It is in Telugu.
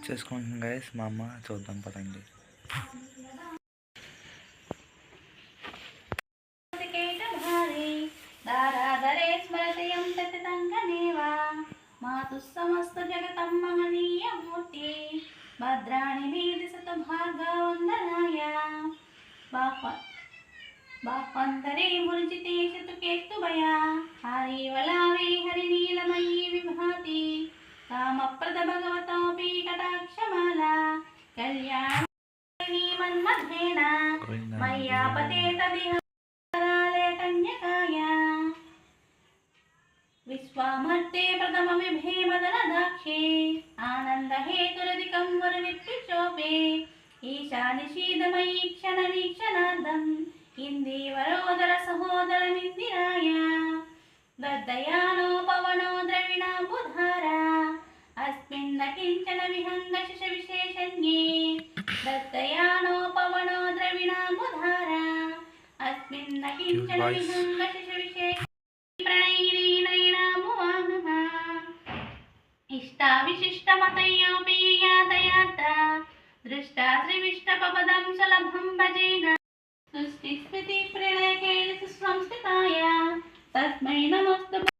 చేసుకుంటున్నాం గైస్. మా అమ్మ చూద్దాం పదండి. సమస్త జగతమ్మహనీయమూర్తి భద్రాణి మీదిసత భాగవందనాయ బాహ్వంతరే మురుచితే శతుకేస్తుభయా హరివలావే హరినీలమయీ విభాతి కామప్రద భగవతోపి కటాక్షమాలా కళ్యాణీ మన్మధేన మయ్యాపతేత విహారాలయ కన్యకాయ విశ్వామర్తే ప్రథమ విభే మదనదాక్షే ఆనందహేతురధికం వరవిత్తిశోభే ఈశానిషీదమయీ క్షణ వీక్షణార్థం ఇందీవరోదర సహోదరమిందిరాయ దద్దయానో పవనో ద్రవిణాంబుధార అస్మిన్న కించన విహంగ శిశ విశేషణ్యే దద్దయానో పవనో ద్రవిణాంబుధార అస్మిన్న కించన విహంగ శిశ విశేష ఇష్టావిశిష్టమతయోపి యాతయాత్ర దృష్టా శ్రీవిష్టపదం సులభం భజేన సృష్టిస్మృతి ప్రణయకేణ సుసంస్థితాయ తస్మై నమస్తు